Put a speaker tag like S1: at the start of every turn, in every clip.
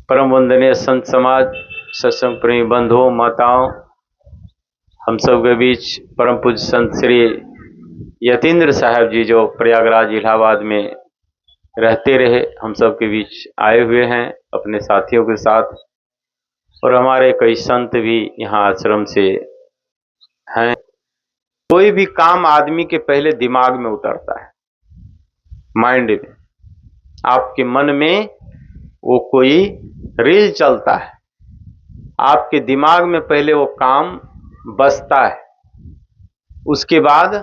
S1: परम वंदनीय संत समाज, सत्संग प्रेमी बंधुओं, माताओं, हम सब के बीच परम पूज्य संत श्री यतीन्द्र साहब जी जो प्रयागराज इलाहाबाद में रहते रहे, हम सब के बीच आए हुए हैं अपने साथियों के साथ। और हमारे कई संत भी यहाँ आश्रम से हैं। कोई भी काम आदमी के पहले दिमाग में उतरता है, माइंड में, आपके मन में वो कोई रील चलता है, आपके दिमाग में पहले वो काम बसता है, उसके बाद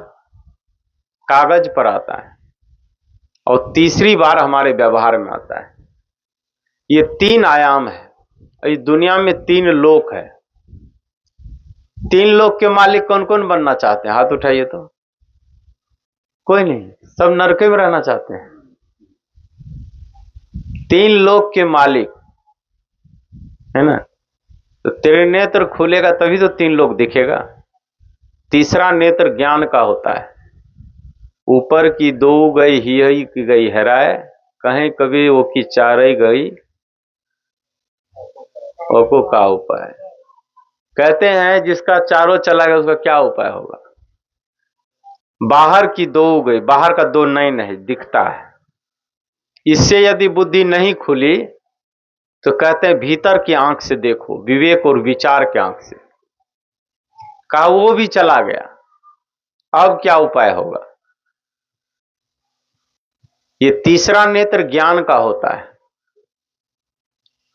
S1: कागज पर आता है और तीसरी बार हमारे व्यवहार में आता है। ये तीन आयाम है। इस दुनिया में तीन लोक है। तीन लोक के मालिक कौन कौन बनना चाहते हैं? हाथ उठाइए तो। कोई नहीं, सब नरके में रहना चाहते हैं। तीन लोक के मालिक है ना। तो तेरे नेत्र खुलेगा तभी तो तीन लोक दिखेगा। तीसरा नेत्र ज्ञान का होता है। ऊपर की दो गई ही की गई हैराए, कहें कभी वो की चारई गई ओको का उपाय। कहते हैं जिसका चारों चला गया उसका क्या उपाय होगा। बाहर की दो गई, बाहर का दो नयन है, दिखता है। इससे यदि बुद्धि नहीं खुली तो कहते हैं भीतर की आंख से देखो, विवेक और विचार की आंख से। कहा वो भी चला गया, अब क्या उपाय होगा। ये तीसरा नेत्र ज्ञान का होता है।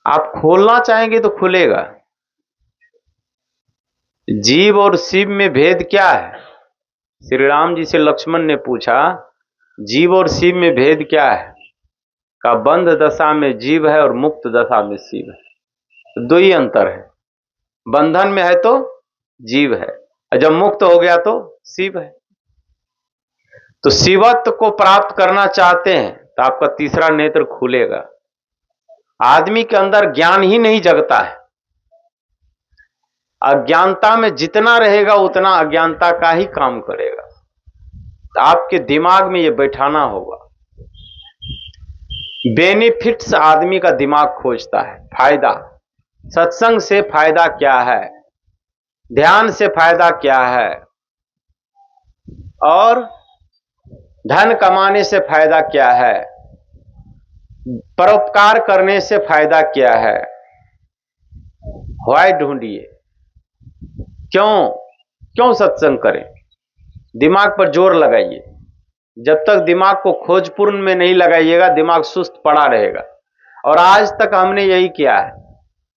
S1: आप खोलना चाहेंगे तो खुलेगा। जीव और शिव में भेद क्या है? श्री राम जी से लक्ष्मण ने पूछा, जीव और शिव में भेद क्या है? का बंध दशा में जीव है और मुक्त दशा में शिव है। दो ही अंतर है। बंधन में है तो जीव है, और जब मुक्त हो गया तो शिव है। तो शिवत्व को प्राप्त करना चाहते हैं तो आपका तीसरा नेत्र खुलेगा। आदमी के अंदर ज्ञान ही नहीं जगता है। अज्ञानता में जितना रहेगा उतना अज्ञानता का ही काम करेगा। तो आपके दिमाग में यह बैठाना होगा। बेनिफिट्स आदमी का दिमाग खोजता है, फायदा। सत्संग से फायदा क्या है, ध्यान से फायदा क्या है, और धन कमाने से फायदा क्या है, परोपकार करने से फायदा क्या है। व्हाई ढूंढिए, क्यों सत्संग करें। दिमाग पर जोर लगाइए। जब तक दिमाग को खोजपूर्ण में नहीं लगाइएगा दिमाग सुस्त पड़ा रहेगा। और आज तक हमने यही किया है,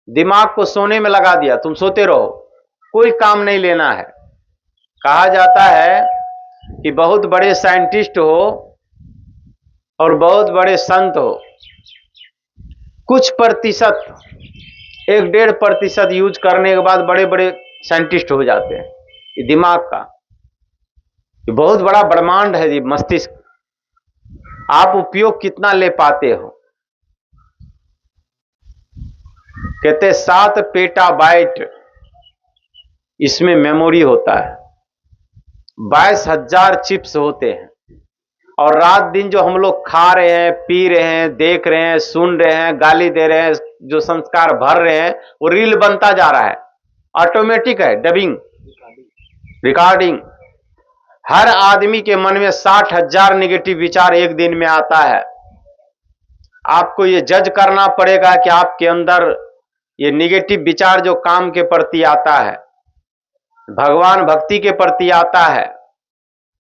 S1: दिमाग को सोने में लगा दिया, तुम सोते रहो, कोई काम नहीं लेना है। कहा जाता है कि बहुत बड़े साइंटिस्ट हो और बहुत बड़े संत हो, कुछ प्रतिशत, 1-1.5% यूज करने के बाद बड़े बड़े साइंटिस्ट हो जाते हैं। ये दिमाग का ये बहुत बड़ा ब्रह्मांड है। ये मस्तिष्क, आप उपयोग कितना ले पाते हो। कहते 7 पेटाबाइट इसमें मेमोरी होता है, 22,000 चिप्स होते हैं। और रात दिन जो हम लोग खा रहे हैं, पी रहे हैं, देख रहे हैं, सुन रहे हैं, गाली दे रहे हैं, जो संस्कार भर रहे हैं, वो रील बनता जा रहा है। ऑटोमेटिक है, डबिंग, रिकॉर्डिंग। हर आदमी के मन में 60,000 नेगेटिव विचार एक दिन में आता है। आपको ये जज करना पड़ेगा कि आपके अंदर ये नेगेटिव विचार जो काम के प्रति आता है, भगवान भक्ति के प्रति आता है,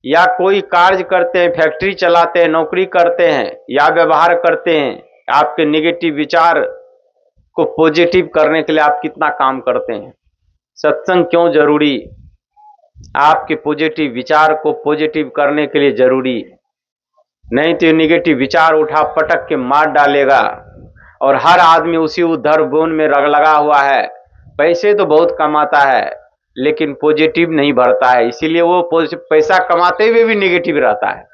S1: या कोई कार्य करते हैं, फैक्ट्री चलाते हैं, नौकरी करते हैं, या व्यवहार करते हैं, आपके नेगेटिव विचार को पॉजिटिव करने के लिए आप कितना काम करते हैं। सत्संग क्यों जरूरी? आपके पॉजिटिव विचार को पॉजिटिव करने के लिए जरूरी। नहीं तो नेगेटिव विचार उठा पटक के मार डालेगा। और हर आदमी उसी उद्धर बोन में रग लगा हुआ है। पैसे तो बहुत कमाता है लेकिन पॉजिटिव नहीं भरता है, इसीलिए वो पैसा कमाते हुए भी नेगेटिव रहता है,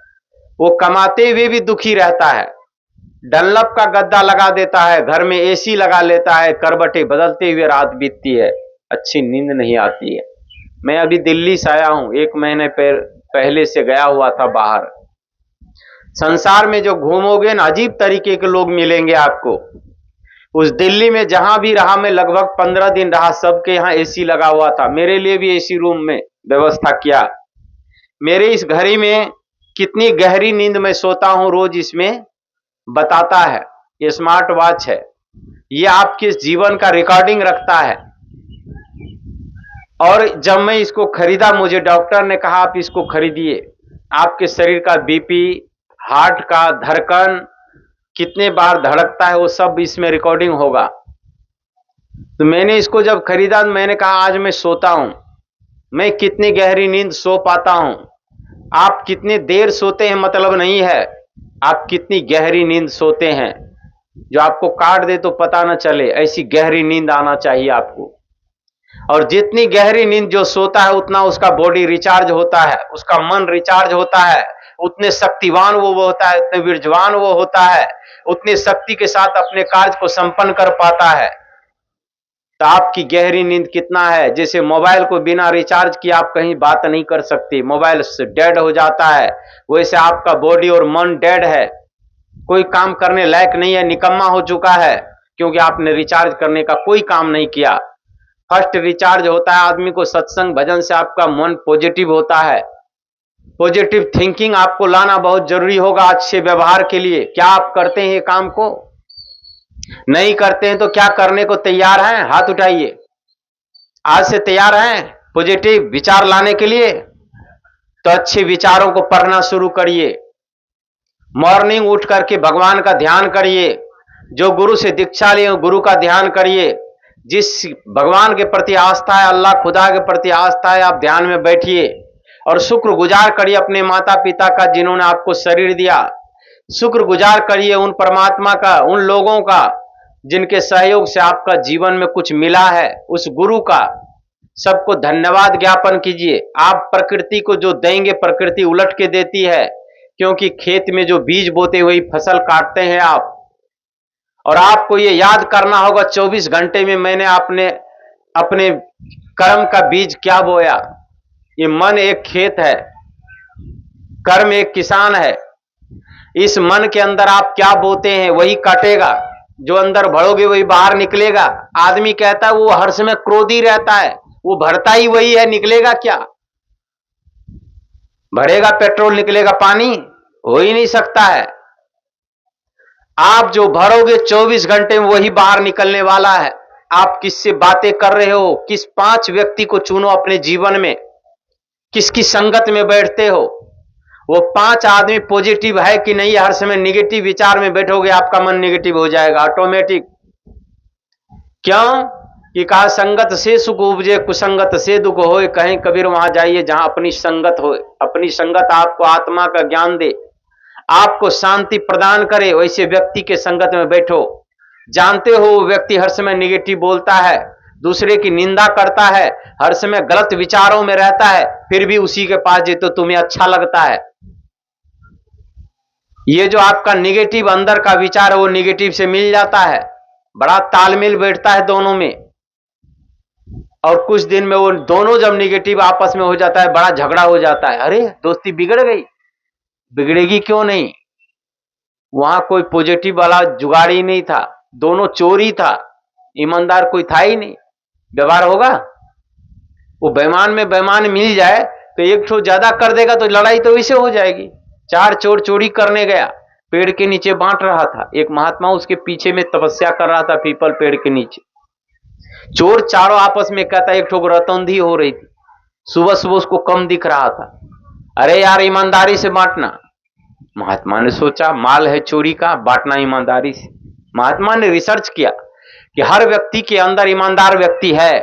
S1: वो कमाते हुए भी दुखी रहता है। डनलप का गद्दा लगा देता है, घर में एसी लगा लेता है, करवटें बदलते हुए रात बीतती है, अच्छी नींद नहीं आती है। मैं अभी दिल्ली से आया हूं, 1 महीने पहले से गया हुआ था बाहर। संसार में जो घूमोगे ना, अजीब तरीके के लोग मिलेंगे आपको। उस दिल्ली में जहां भी रहा मैं, लगभग 15 दिन रहा, सबके यहाँ एसी लगा हुआ था, मेरे लिए भी एसी रूम में व्यवस्था किया। मेरे इस घड़ी में कितनी गहरी नींद में सोता हूं रोज, इसमें बताता है। ये स्मार्ट वॉच है, ये आपके जीवन का रिकॉर्डिंग रखता है। और जब मैं इसको खरीदा, मुझे डॉक्टर ने कहा आप इसको खरीदिए, आपके शरीर का बीपी, हार्ट का धड़कन कितने बार धड़कता है वो सब इसमें रिकॉर्डिंग होगा। तो मैंने इसको जब खरीदा, मैंने कहा आज मैं सोता हूं, मैं कितनी गहरी नींद सो पाता हूं। आप कितने देर सोते हैं मतलब नहीं है, आप कितनी गहरी नींद सोते हैं, जो आपको काट दे तो पता ना चले, ऐसी गहरी नींद आना चाहिए आपको। और जितनी गहरी नींद जो सोता है उतना उसका बॉडी रिचार्ज होता है, उसका मन रिचार्ज होता है, उतने शक्तिवान वो होता है, उतने वीर्यवान वो होता है, उतनी शक्ति के साथ अपने कार्य को संपन्न कर पाता है। तो आपकी गहरी नींद कितना है? जैसे मोबाइल को बिना रिचार्ज किए आप कहीं बात नहीं कर सकते, मोबाइल डेड हो जाता है, वैसे आपका बॉडी और मन डेड है, कोई काम करने लायक नहीं है, निकम्मा हो चुका है, क्योंकि आपने रिचार्ज करने का कोई काम नहीं किया। फर्स्ट रिचार्ज होता है आदमी को सत्संग भजन से, आपका मन पॉजिटिव होता है। पॉजिटिव थिंकिंग आपको लाना बहुत जरूरी होगा अच्छे व्यवहार के लिए। क्या आप करते हैं ये काम को? नहीं करते हैं तो क्या करने को तैयार हैं? हाथ उठाइए। आज से तैयार हैं पॉजिटिव विचार लाने के लिए? तो अच्छे विचारों को पढ़ना शुरू करिए, मॉर्निंग उठ करके भगवान का ध्यान करिए, जो गुरु से दीक्षा लिए गुरु का ध्यान करिए, जिस भगवान के प्रति आस्था है, अल्लाह खुदा के प्रति आस्था है, आप ध्यान में बैठिए और शुक्र गुजार करिए अपने माता पिता का जिन्होंने आपको शरीर दिया। शुक्र गुजार करिए उन परमात्मा का, उन लोगों का जिनके सहयोग से आपका जीवन में कुछ मिला है, उस गुरु का सबको धन्यवाद ज्ञापन कीजिए। आप प्रकृति को जो देंगे प्रकृति उलट के देती है, क्योंकि खेत में जो बीज बोते वही फसल काटते हैं आप। और आपको ये याद करना होगा 24 घंटे में मैंने अपने कर्म का बीज क्या बोया। ये मन एक खेत है, कर्म एक किसान है। इस मन के अंदर आप क्या बोते हैं वही काटेगा, जो अंदर भरोगे वही बाहर निकलेगा। आदमी कहता है वो हर समय क्रोधी रहता है, वो भरता ही वही है, निकलेगा क्या? भरेगा पेट्रोल निकलेगा पानी? हो ही नहीं सकता है। आप जो भरोगे 24 घंटे में वही बाहर निकलने वाला है। आप किससे बातें कर रहे हो, किस 5 व्यक्ति को चुनो अपने जीवन में, किसकी संगत में बैठते हो, वो 5 आदमी पॉजिटिव है कि नहीं। हर समय नेगेटिव विचार में बैठोगे आपका मन नेगेटिव हो जाएगा ऑटोमेटिक। क्यों? कि कहा संगत से सुख उपजे कुसंगत से दुख होए, कहीं कबीर वहां जाइए जहां अपनी संगत हो। अपनी संगत आपको आत्मा का ज्ञान दे, आपको शांति प्रदान करे, वैसे व्यक्ति के संगत में बैठो। जानते हो वो व्यक्ति हर समय नेगेटिव बोलता है, दूसरे की निंदा करता है, हर समय गलत विचारों में रहता है, फिर भी उसी के पास जे तो तुम्हें अच्छा लगता है। ये जो आपका नेगेटिव अंदर का विचार है वो नेगेटिव से मिल जाता है, बड़ा तालमेल बैठता है दोनों में। और कुछ दिन में वो दोनों जब नेगेटिव आपस में हो जाता है, बड़ा झगड़ा हो जाता है। अरे दोस्ती बिगड़ गई। बिगड़ेगी क्यों नहीं? वहां कोई पॉजिटिव वाला जुगाड़ी नहीं था, दोनों चोरी था, ईमानदार कोई था ही नहीं। व्यवहार होगा? वो बेईमान में बेईमान मिल जाए तो एक ठो ज्यादा कर देगा तो लड़ाई तो वैसे हो जाएगी। 4 चोर चोरी करने गया, पेड़ के नीचे बांट रहा था, एक महात्मा उसके पीछे में तपस्या कर रहा था पीपल पेड़ के नीचे। चोर चारों आपस में कहता, एक ठो रतौंधी हो रही थी, सुबह सुबह उसको कम दिख रहा था। अरे यार ईमानदारी से बांटना। महात्मा ने सोचा माल है चोरी का, बांटना ईमानदारी से। महात्मा ने रिसर्च किया कि हर व्यक्ति के अंदर ईमानदार व्यक्ति है,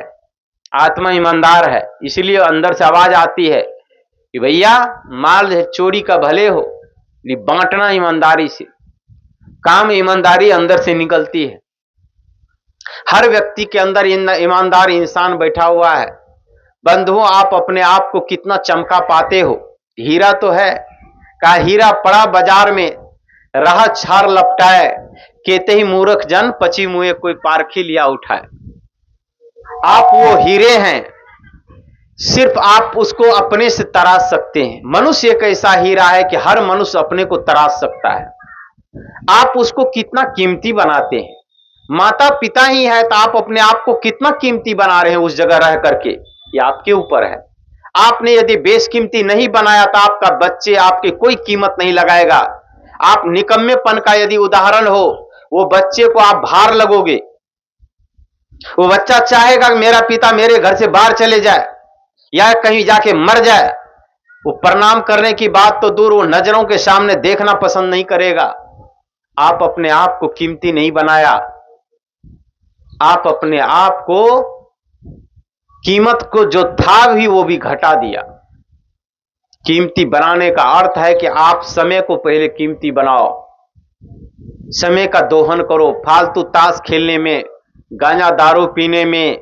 S1: आत्मा ईमानदार है, इसलिए अंदर से आवाज आती है कि भैया माल है चोरी का भले हो, बांटना ईमानदारी से। काम ईमानदारी अंदर से निकलती है। हर व्यक्ति के अंदर ईमानदार इंसान बैठा हुआ है। बंधुओं, आप अपने आप को कितना चमका पाते हो? हीरा तो है, का हीरा पड़ा बाजार में, रहा छार लपटाए, कहते ही मूर्ख जन पची मुए कोई पारखी लिया उठाए। आप वो हीरे हैं, सिर्फ आप उसको अपने से तराश सकते हैं। मनुष्य एक ऐसा हीरा है कि हर मनुष्य अपने को तराश सकता है। आप उसको कितना कीमती बनाते हैं, माता पिता ही है तो आप अपने आप को कितना कीमती बना रहे हैं उस जगह रह करके, ये आपके ऊपर है। आपने यदि बेशकीमती नहीं बनाया तो आपका बच्चे आपके कोई कीमत नहीं लगाएगा। आप निकम्मेपन का यदि उदाहरण हो, वो बच्चे को आप भार लगोगे। वो बच्चा चाहेगा कि मेरा पिता मेरे घर से बाहर चले जाए या कहीं जाके मर जाए। वो प्रणाम करने की बात तो दूर, वो नजरों के सामने देखना पसंद नहीं करेगा। आप अपने आप को कीमती नहीं बनाया, आप अपने आप को कीमत को जो था भी वो भी घटा दिया। कीमती बनाने का अर्थ है कि आप समय को पहले कीमती बनाओ, समय का दोहन करो। फालतू ताश खेलने में, गांजा दारू पीने में,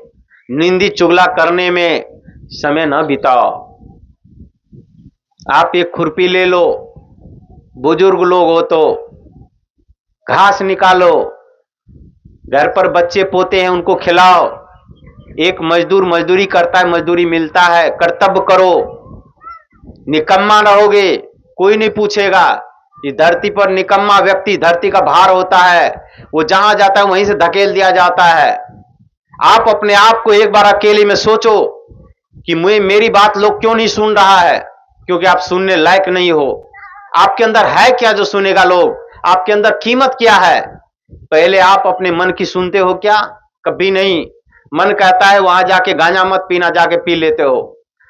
S1: निंदी चुगला करने में समय न बिताओ। आप एक खुरपी ले लो, बुजुर्ग लोग हो तो घास निकालो, घर पर बच्चे पोते हैं उनको खिलाओ। एक मजदूर मजदूरी करता है, मजदूरी मिलता है, कर्तव्य करो। निकम्मा रहोगे कोई नहीं पूछेगा। इस धरती पर निकम्मा व्यक्ति धरती का भार होता है, वो जहां जाता है वहीं से धकेल दिया जाता है। आप अपने आप को एक बार अकेले में सोचो कि मेरी बात लोग क्यों नहीं सुन रहा है, क्योंकि आप सुनने लायक नहीं हो। आपके अंदर है क्या जो सुनेगा लोग? आपके अंदर कीमत क्या है? पहले आप अपने मन की सुनते हो क्या? कभी नहीं। मन कहता है वहां जाके गांजा मत पीना, जाके पी लेते हो।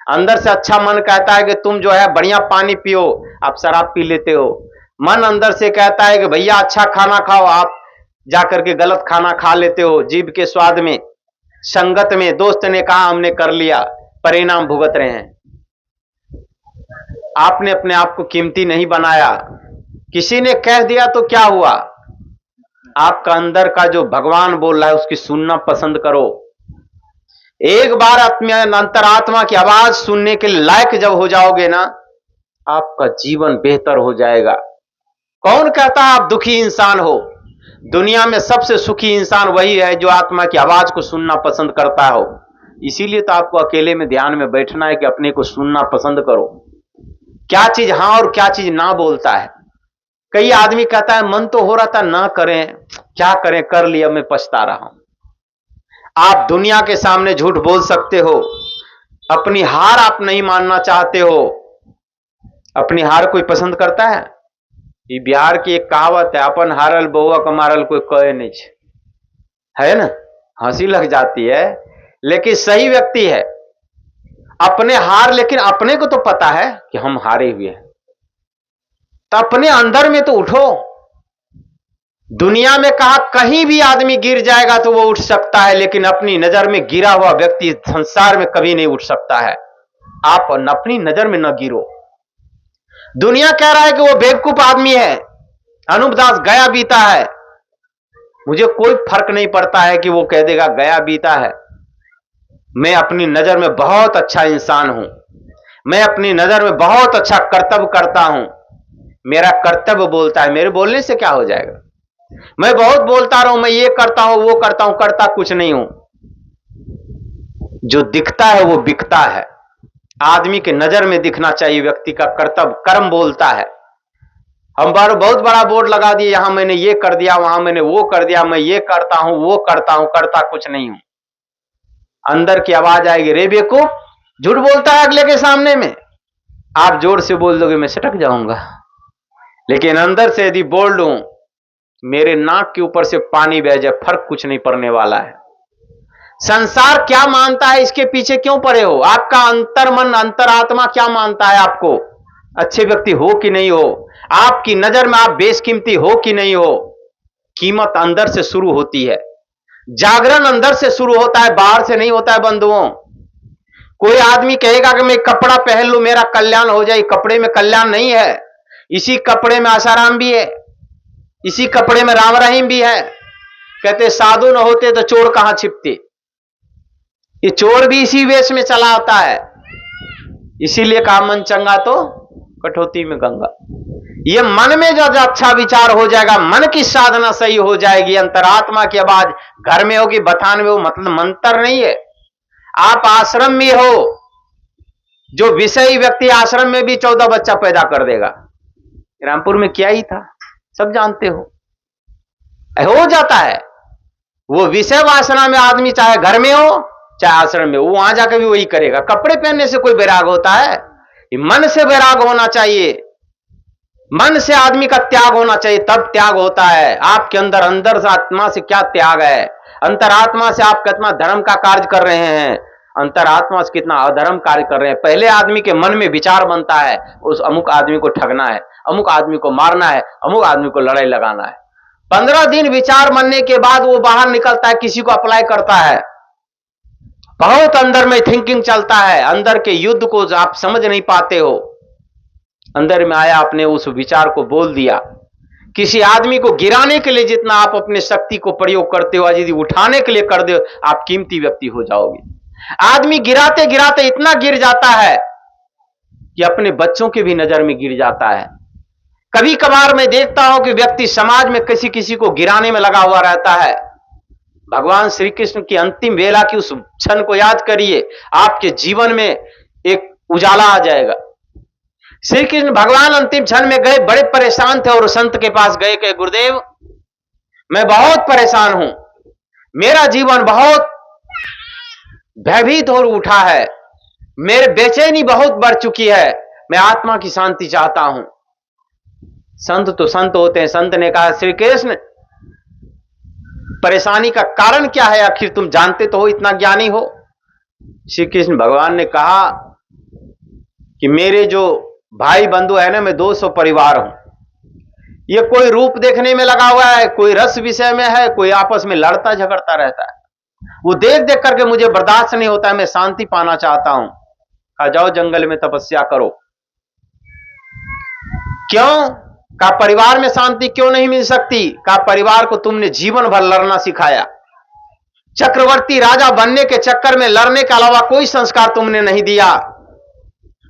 S1: अंदर से अच्छा मन कहता है कि तुम जो है बढ़िया पानी पियो, आप शराब पी लेते हो। मन अंदर से कहता है कि भैया अच्छा खाना खाओ, आप जाकर के गलत खाना खा लेते हो। जीभ के स्वाद में, संगत में, दोस्त ने कहा हमने कर लिया, परिणाम भुगत रहे हैं। आपने अपने आप को कीमती नहीं बनाया। किसी ने कह दिया तो क्या हुआ? आपका अंदर का जो भगवान बोल रहा है उसकी सुनना पसंद करो। एक बार अंतरात्मा की आवाज सुनने के लायक जब हो जाओगे ना, आपका जीवन बेहतर हो जाएगा। कौन कहता है आप दुखी इंसान हो? दुनिया में सबसे सुखी इंसान वही है जो आत्मा की आवाज को सुनना पसंद करता हो। इसीलिए तो आपको अकेले में ध्यान में बैठना है कि अपने को सुनना पसंद करो। क्या चीज हां और क्या चीज ना बोलता है। कई आदमी कहता है मन तो हो रहा था ना करें, क्या करें, कर लिया, मैं पछता रहा हूं। आप दुनिया के सामने झूठ बोल सकते हो, अपनी हार आप नहीं मानना चाहते हो। अपनी हार कोई पसंद करता है? ये बिहार की एक कहावत है, अपन हारल बउआ कमारल कोई कहे नहीं है ना। हंसी लग जाती है, लेकिन सही व्यक्ति है। अपने हार, लेकिन अपने को तो पता है कि हम हारे हुए हैं, तो अपने अंदर में तो उठो। दुनिया में कहा कहीं भी आदमी गिर जाएगा तो वो उठ सकता है, लेकिन अपनी नजर में गिरा हुआ व्यक्ति संसार में कभी नहीं उठ सकता है। आप अपनी नजर में न गिरो। दुनिया कह रहा है कि वो बेवकूफ आदमी है, अनूप दास गया बीता है। मुझे कोई फर्क नहीं पड़ता है कि वो कह देगा गया बीता है। मैं अपनी नजर में बहुत अच्छा इंसान हूं, मैं अपनी नजर में बहुत अच्छा कर्तव्य करता हूं। मेरा कर्तव्य बोलता है, मेरे बोलने से क्या हो जाएगा? मैं बहुत बोलता रहूं, मैं ये करता हूं वो करता हूं, करता कुछ नहीं हूं। जो दिखता है वो बिकता है। आदमी के नजर में दिखना चाहिए व्यक्ति का कर्तव्य, कर्म बोलता है। हम बहुत बड़ा बोर्ड लगा दिए, यहां मैंने ये कर दिया, वहां मैंने वो कर दिया, मैं ये करता हूं वो करता हूं, करता कुछ नहीं हूं। अंदर की आवाज आएगी, रे बेवकूफ, झूठ बोलता है अगले के सामने में। आप जोर से बोल दोगे मैं सटक जाऊंगा, लेकिन अंदर से यदि बोल दूं मेरे नाक के ऊपर से पानी बह जाए, फर्क कुछ नहीं पड़ने वाला है। संसार क्या मानता है इसके पीछे क्यों पड़े हो? आपका अंतर्मन, अंतरात्मा क्या मानता है आपको? अच्छे व्यक्ति हो कि नहीं हो? आपकी नजर में आप बेशकीमती हो कि नहीं हो? कीमत अंदर से शुरू होती है। जागरण अंदर से शुरू होता है, बाहर से नहीं होता है बंधुओं। कोई आदमी कहेगा कि मैं कपड़ा पहन लूं मेरा कल्याण हो जाए, कपड़े में कल्याण नहीं है। इसी कपड़े में आसाराम भी है, इसी कपड़े में राम रहीम भी है। कहते साधु न होते तो चोर कहां छिपते। ये चोर भी इसी वेश में चला आता है। इसीलिए कहा मन चंगा तो कठौती में गंगा। ये मन में जो अच्छा विचार हो जाएगा, मन की साधना सही हो जाएगी, अंतरात्मा की आवाज घर में होगी, बथान में हो, मतलब मंत्र नहीं है। आप आश्रम में हो, जो विषयी व्यक्ति आश्रम में भी 14 बच्चा पैदा कर देगा। रामपुर में क्या ही था, सब जानते हो जाता है। वो विषय वासना में आदमी चाहे घर में हो चाहे आश्रम में, वो वहां जाकर भी वही करेगा। कपड़े पहनने से कोई वैराग होता है? मन से वैराग होना चाहिए, मन से आदमी का त्याग होना चाहिए, तब त्याग होता है। आपके अंदर अंदर से आत्मा से क्या त्याग है, अंतरात्मा से आप कितना धर्म का कार्य कर रहे हैं, अंतरात्मा से कितना अधर्म कार्य कर रहे हैं। पहले आदमी के मन में विचार बनता है, उस अमुक आदमी को ठगना है, अमुक आदमी को मारना है, अमुक आदमी को लड़ाई लगाना है। 15 दिन विचार बनने के बाद वो बाहर निकलता है, किसी को अप्लाई करता है। बहुत अंदर में थिंकिंग चलता है, अंदर के युद्ध को आप समझ नहीं पाते हो। अंदर में आया, आपने उस विचार को बोल दिया। किसी आदमी को गिराने के लिए जितना आप अपने शक्ति को प्रयोग करते हो, यदि उठाने के लिए कर दो, आप कीमती व्यक्ति हो जाओगे। आदमी गिराते गिराते इतना गिर जाता है कि अपने बच्चों के भी नजर में गिर जाता है। कभी कभार मैं देखता हूं कि व्यक्ति समाज में किसी किसी को गिराने में लगा हुआ रहता है। भगवान श्री कृष्ण की अंतिम वेला की उस क्षण को याद करिए, आपके जीवन में एक उजाला आ जाएगा। श्री कृष्ण भगवान अंतिम क्षण में गए, बड़े परेशान थे और संत के पास गए कि गुरुदेव मैं बहुत परेशान हूं, मेरा जीवन बहुत भयभीत हो उठा है, मेरे बेचैनी बहुत बढ़ चुकी है, मैं आत्मा की शांति चाहता हूं। संत तो संत होते हैं। संत ने कहा, श्री कृष्ण परेशानी का कारण क्या है, आखिर तुम जानते तो हो, इतना ज्ञानी हो। श्री कृष्ण भगवान ने कहा कि मेरे जो भाई बंधु है ना, मैं 200 परिवार हूं। ये कोई रूप देखने में लगा हुआ है, कोई रस विषय में है, कोई आपस में लड़ता झगड़ता रहता है। वो देख देख करके मुझे बर्दाश्त नहीं होता है, मैं शांति पाना चाहता हूं। कहा जाओ जंगल में तपस्या करो। क्यों? का परिवार में शांति क्यों नहीं मिल सकती? का परिवार को तुमने जीवन भर लड़ना सिखाया, चक्रवर्ती राजा बनने के चक्कर में लड़ने के अलावा कोई संस्कार तुमने नहीं दिया।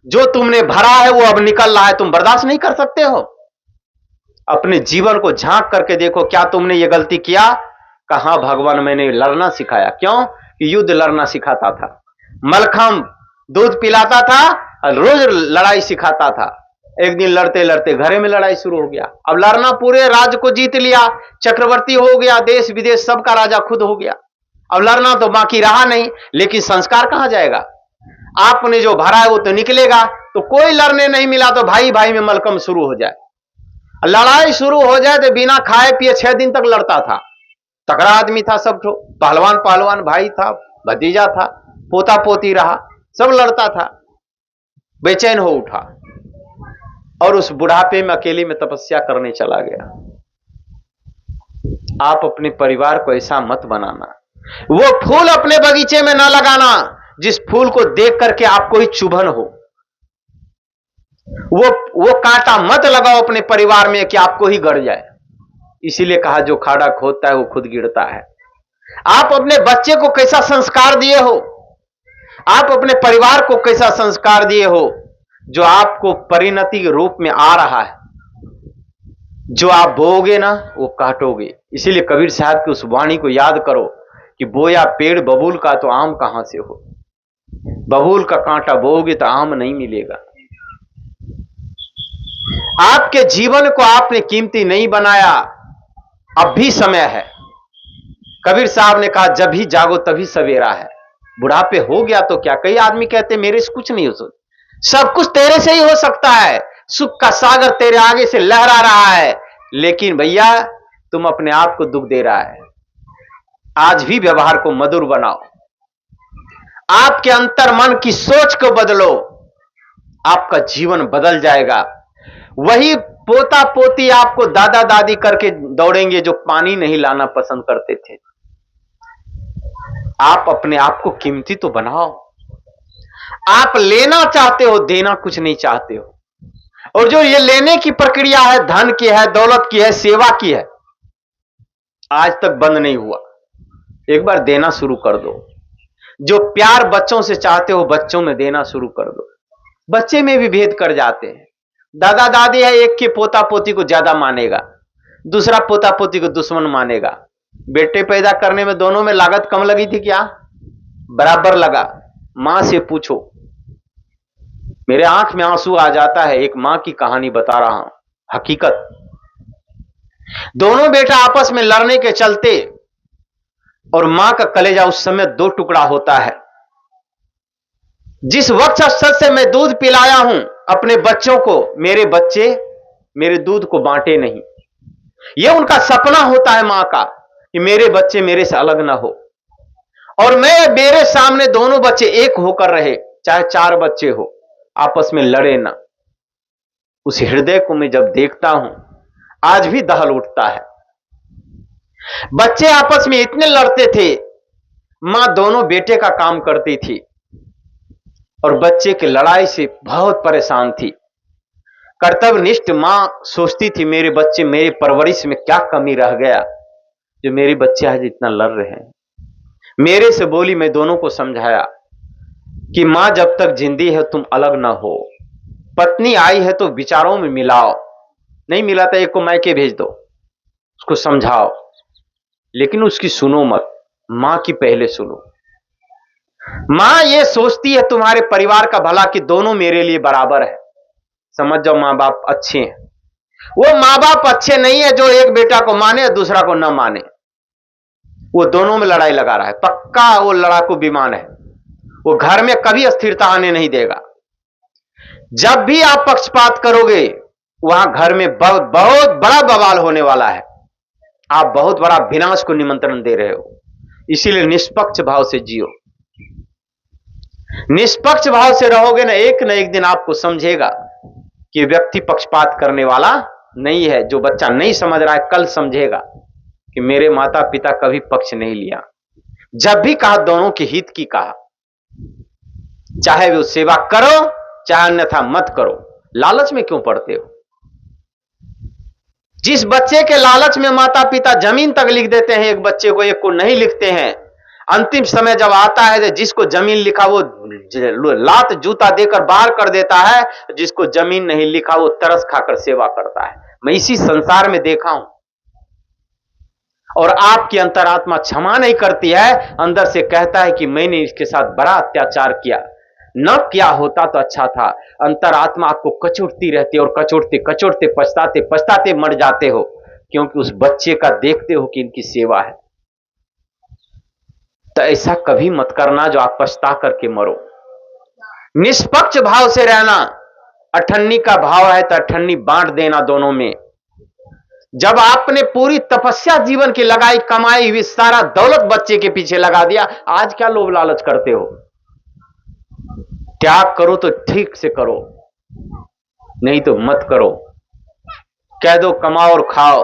S1: जो तुमने भरा है वो अब निकल रहा है, तुम बर्दाश्त नहीं कर सकते हो। अपने जीवन को झांक करके देखो, क्या तुमने ये गलती किया? कहां भगवान, मैंने लड़ना सिखाया। क्यों? कि युद्ध लड़ना सिखाता था, मलखम दूध पिलाता था और रोज लड़ाई सिखाता था। एक दिन लड़ते लड़ते घरे में लड़ाई शुरू हो गया। अब लड़ना, पूरे राज्य को जीत लिया, चक्रवर्ती हो गया, देश विदेश सबका राजा खुद हो गया। अब लड़ना तो बाकी रहा नहीं, लेकिन संस्कार कहां जाएगा? आपने जो भरा है वो तो निकलेगा। तो कोई लड़ने नहीं मिला तो भाई भाई में मलकम शुरू हो जाए, लड़ाई शुरू हो जाए तो बिना खाए पिए 6 दिन तक लड़ता था। तगड़ा आदमी था, सब पहलवान पहलवान भाई था, भतीजा था, पोता पोती रहा, सब लड़ता था। बेचैन हो उठा और उस बुढ़ापे में अकेले में तपस्या करने चला गया। आप अपने परिवार को ऐसा मत बनाना, वो फूल अपने बगीचे में ना लगाना जिस फूल को देख करके आपको ही चुभन हो। वो कांटा मत लगाओ अपने परिवार में कि आपको ही गड़ जाए। इसीलिए कहा, जो खाड़ा खोदता है वो खुद गिरता है। आप अपने बच्चे को कैसा संस्कार दिए हो, आप अपने परिवार को कैसा संस्कार दिए हो, जो आपको परिणति के रूप में आ रहा है। जो आप बोओगे ना वो काटोगे। इसीलिए कबीर साहब की उस वाणी को याद करो कि बोया पेड़ बबूल का तो आम कहां से हो। बबूल का कांटा बोओगे तो आम नहीं मिलेगा। आपके जीवन को आपने कीमती नहीं बनाया, अब भी समय है। कबीर साहब ने कहा, जब भी जागो तभी सवेरा है। बुढ़ापे हो गया तो क्या? कई आदमी कहते मेरे से कुछ नहीं हो सकता, सब कुछ तेरे से ही हो सकता है, सुख का सागर तेरे आगे से लहरा रहा है, लेकिन भैया तुम अपने आप को दुख दे रहा है। आज भी व्यवहार को मधुर बनाओ, आपके अंतर मन की सोच को बदलो, आपका जीवन बदल जाएगा। वही पोता पोती आपको दादा दादी करके दौड़ेंगे जो पानी नहीं लाना पसंद करते थे। आप अपने आप को कीमती तो बनाओ। आप लेना चाहते हो, देना कुछ नहीं चाहते हो। और जो ये लेने की प्रक्रिया है, धन की है, दौलत की है, सेवा की है, आज तक बंद नहीं हुआ। एक बार देना शुरू कर दो। जो प्यार बच्चों से चाहते हो, बच्चों में देना शुरू कर दो। बच्चे में भी भेद कर जाते हैं। दादा दादी है, एक के पोता पोती को ज्यादा मानेगा, दूसरा पोता पोती को दुश्मन मानेगा। बेटे पैदा करने में दोनों में लागत कम लगी थी क्या? बराबर लगा। मां से पूछो, मेरे आंख में आंसू आ जाता है, एक मां की कहानी बता रहा हूं, हकीकत। दोनों बेटा आपस में लड़ने के चलते और मां का कलेजा उस समय दो टुकड़ा होता है। जिस वक्त से मैं दूध पिलाया हूं अपने बच्चों को, मेरे बच्चे मेरे दूध को बांटे नहीं। यह उनका सपना होता है मां का कि मेरे बच्चे मेरे से अलग ना हो, और मेरे सामने दोनों बच्चे एक होकर रहे, चाहे 4 बच्चे हो, आपस में लड़े ना। उस हृदय को मैं जब देखता हूं आज भी दहल उठता है। बच्चे आपस में इतने लड़ते थे, मां दोनों बेटे का काम करती थी और बच्चे की लड़ाई से बहुत परेशान थी। कर्तव्यनिष्ठ मां सोचती थी मेरे बच्चे, मेरी परवरिश में क्या कमी रह गया जो मेरे बच्चे आज इतना लड़ रहे हैं। मेरे से बोली, मैं दोनों को समझाया कि मां जब तक जिंदी है तुम अलग ना हो, पत्नी आई है तो विचारों में मिलाओ, नहीं मिला तो एक को मायके भेज दो, उसको समझाओ, लेकिन उसकी सुनो मत, मां की पहले सुनो। मां ये सोचती है तुम्हारे परिवार का भला कि दोनों मेरे लिए बराबर है। समझ जाओ मां बाप अच्छे हैं। वो मां बाप अच्छे नहीं है जो एक बेटा को माने और दूसरा को न माने, वो दोनों में लड़ाई लगा रहा है। पक्का वो लड़ाकू विमान है, वो घर में कभी स्थिरता आने नहीं देगा। जब भी आप पक्षपात करोगे वहां घर में बहुत बड़ा बवाल होने वाला है। आप बहुत बड़ा विनाश को निमंत्रण दे रहे हो। इसीलिए निष्पक्ष भाव से जियो। निष्पक्ष भाव से रहोगे ना एक दिन आपको समझेगा कि व्यक्ति पक्षपात करने वाला नहीं है। जो बच्चा नहीं समझ रहा है कल समझेगा कि मेरे माता पिता कभी पक्ष नहीं लिया। जब भी कहा दोनों के हित की कहा, चाहे वो सेवा करो चाहे अन्यथा मत करो। लालच में क्यों पड़ते हो? जिस बच्चे के लालच में माता पिता जमीन तक लिख देते हैं एक बच्चे को, एक को नहीं लिखते हैं, अंतिम समय जब आता है जिसको जमीन लिखा वो लात जूता देकर बाहर कर देता है, जिसको जमीन नहीं लिखा वो तरस खाकर सेवा करता है। मैं इसी संसार में देखा हूं। और आपकी अंतरात्मा क्षमा नहीं करती है, अंदर से कहता है कि मैंने इसके साथ बड़ा अत्याचार किया, न क्या होता तो अच्छा था। अंतरात्मा आपको कचोटती रहती है और कचोटते कचोटते पछताते पछताते मर जाते हो, क्योंकि उस बच्चे का देखते हो कि इनकी सेवा है। तो ऐसा कभी मत करना जो आप पछता करके मरो। निष्पक्ष भाव से रहना। अठन्नी का भाव है तो अठन्नी बांट देना दोनों में। जब आपने पूरी तपस्या जीवन की लगाई, कमाई हुई सारा दौलत बच्चे के पीछे लगा दिया, आज क्या लोभ लालच करते हो? त्याग करो तो ठीक से करो, नहीं तो मत करो। कह दो कमाओ और खाओ।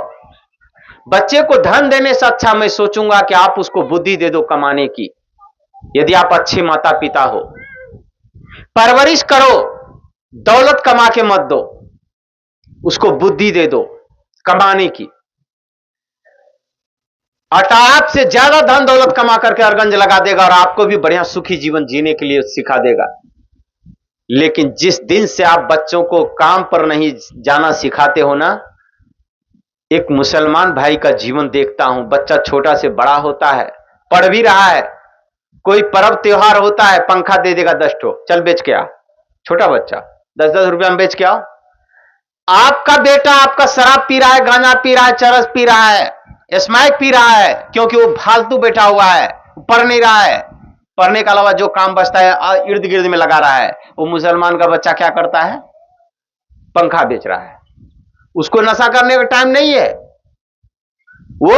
S1: बच्चे को धन देने से अच्छा मैं सोचूंगा कि आप उसको बुद्धि दे दो कमाने की, यदि आप अच्छे माता पिता हो। परवरिश करो, दौलत कमा के मत दो, उसको बुद्धि दे दो कमाने की। अटाप से ज्यादा धन दौलत कमा करके अरगंज लगा देगा और आपको भी बढ़िया सुखी जीवन जीने के लिए सिखा देगा। लेकिन जिस दिन से आप बच्चों को काम पर नहीं जाना सिखाते हो ना, एक मुसलमान भाई का जीवन देखता हूं, बच्चा छोटा से बड़ा होता है, पढ़ भी रहा है, कोई पर्व त्योहार होता है, पंखा दे देगा 10 ठो, चल बेच के आ। छोटा बच्चा 10-10 रुपया में बेच के आओ। आपका बेटा आपका शराब पी रहा है, गांजा पी रहा है, चरस पी रहा है, स्मैक पी रहा है, क्योंकि वो फालतू बैठा हुआ है, पढ़ नहीं रहा है। पढ़ने के अलावा जो काम बचता है इर्द गिर्द में लगा रहा है। वो मुसलमान का बच्चा क्या करता है? पंखा बेच रहा है। उसको नशा करने का टाइम नहीं है, वो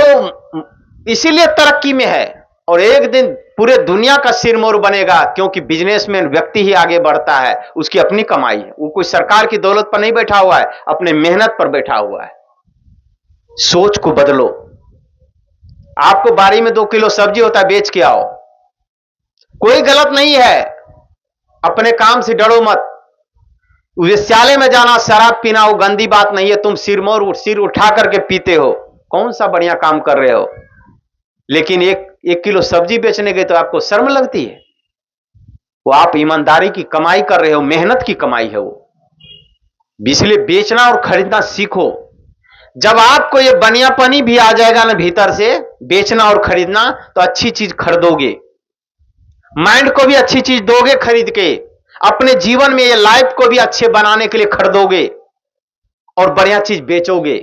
S1: इसीलिए तरक्की में है और एक दिन पूरे दुनिया का सिरमौर बनेगा, क्योंकि बिजनेसमैन व्यक्ति ही आगे बढ़ता है, उसकी अपनी कमाई है। वो कोई सरकार की दौलत पर नहीं बैठा हुआ है, अपने मेहनत पर बैठा हुआ है। सोच को बदलो। आपको बारी में 2 किलो सब्जी होता है, बेच के आओ, कोई गलत नहीं है। अपने काम से डरो मत। वेश्यालय में जाना, शराब पीना वो गंदी बात नहीं है। तुम सिर उठा करके पीते हो, कौन सा बढ़िया काम कर रहे हो। लेकिन एक किलो सब्जी बेचने गए तो आपको शर्म लगती है। वो आप ईमानदारी की कमाई कर रहे हो, मेहनत की कमाई है वो। इसलिए बेचना और खरीदना सीखो। जब आपको ये बनियापनी भी आ जाएगा ना भीतर से, बेचना और खरीदना, तो अच्छी चीज खरीदोगे, माइंड को भी अच्छी चीज दोगे खरीद के, अपने जीवन में ये लाइफ को भी अच्छे बनाने के लिए खरीदोगे और बढ़िया चीज बेचोगे।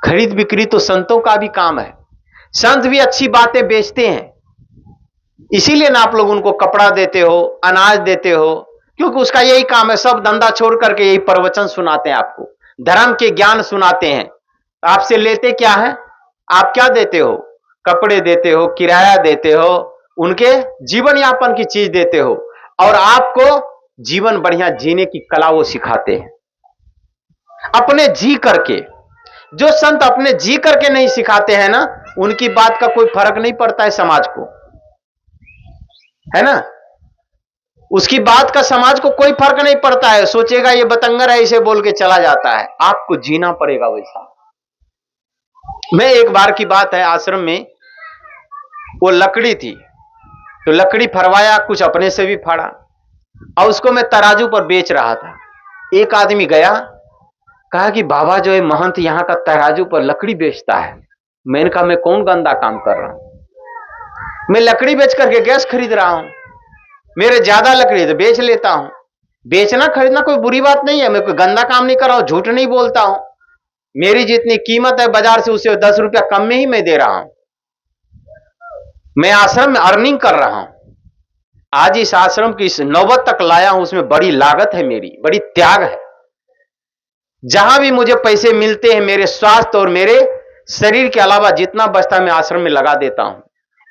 S1: खरीद बिक्री तो संतों का भी काम है। संत भी अच्छी बातें बेचते हैं, इसीलिए ना आप लोग उनको कपड़ा देते हो, अनाज देते हो, क्योंकि उसका यही काम है। सब धंधा छोड़ करके यही प्रवचन सुनाते हैं, आपको धर्म के ज्ञान सुनाते हैं। आपसे लेते क्या है? आप क्या देते हो? कपड़े देते हो, किराया देते हो, उनके जीवन यापन की चीज देते हो, और आपको जीवन बढ़िया जीने की कला वो सिखाते हैं अपने जी करके। जो संत अपने जी करके नहीं सिखाते हैं ना, उनकी बात का कोई फर्क नहीं पड़ता है समाज को, है ना। उसकी बात का समाज को कोई फर्क नहीं पड़ता है, सोचेगा ये बतंगर है, इसे बोल के चला जाता है। आपको जीना पड़ेगा वैसा। मैं एक बार की बात है, आश्रम में वो लकड़ी थी, तो लकड़ी फरवाया, कुछ अपने से भी फाड़ा, और उसको मैं तराजू पर बेच रहा था। एक आदमी गया, कहा कि बाबा जो है महंत यहां का तराजू पर लकड़ी बेचता है। मैंने कहा मैं कौन गंदा काम कर रहा हूं, मैं लकड़ी बेच करके गैस खरीद रहा हूं, मेरे ज्यादा लकड़ी तो बेच लेता हूं। बेचना खरीदना कोई बुरी बात नहीं है, मैं कोई गंदा काम नहीं कर रहा हूं, झूठ नहीं बोलता हूं। मेरी जितनी कीमत है बाजार से उससे 10 रुपया कम में ही मैं दे रहा हूं। मैं आश्रम में अर्निंग कर रहा हूं। आज इस आश्रम की इस नौबत तक लाया हूं, उसमें बड़ी लागत है मेरी, बड़ी त्याग है। जहां भी मुझे पैसे मिलते हैं, मेरे स्वास्थ्य और मेरे शरीर के अलावा जितना बचता है मैं आश्रम में लगा देता हूं।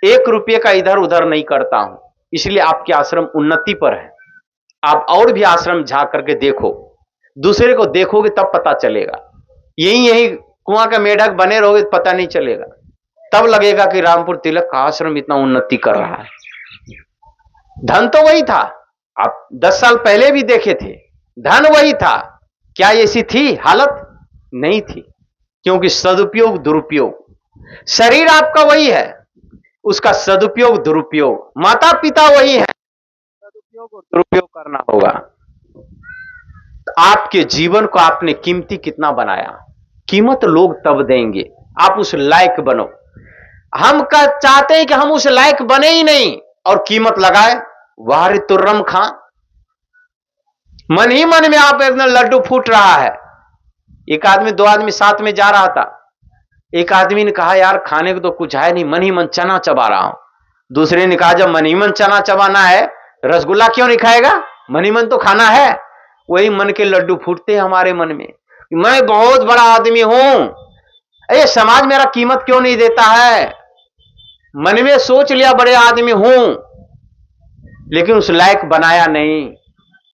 S1: 1 रुपये का इधर उधर नहीं करता हूं। इसलिए आपके आश्रम उन्नति पर है। आप और भी आश्रम झांक करके देखो, दूसरे को देखोगे तब पता चलेगा। यही यही कुआं का मेढक बने रहोगे तो पता नहीं चलेगा, तब लगेगा कि रामपुर तिलक का आश्रम इतना उन्नति कर रहा है। धन तो वही था, आप 10 साल पहले भी देखे थे, धन वही था। क्या ऐसी थी हालत? नहीं थी, क्योंकि सदुपयोग दुरुपयोग। शरीर आपका वही है, उसका सदुपयोग दुरुपयोग, माता पिता वही है, सदुपयोग और दुरुपयोग करना होगा। आपके जीवन को आपने कीमती कितना बनाया, कीमत लोग तब देंगे, आप उस लायक बनो। हम चाहते हैं कि हम उस लायक बने ही नहीं और कीमत लगाए, वाह तुर्रम खां। मन ही मन में आप एकदम लड्डू फूट रहा है। एक आदमी 2 आदमी साथ में जा रहा था, एक आदमी ने कहा यार खाने को तो कुछ है नहीं, मन ही मन चना चबा रहा हूं। दूसरे ने कहा जब मन ही मन चना चबाना है, रसगुल्ला क्यों नहीं खाएगा, मन ही मन तो खाना है। वही मन के लड्डू फूटते हैं हमारे मन में, मैं बहुत बड़ा आदमी हूं, अरे समाज मेरा कीमत क्यों नहीं देता है। मन में सोच लिया बड़े आदमी हूं, लेकिन उस लायक बनाया नहीं।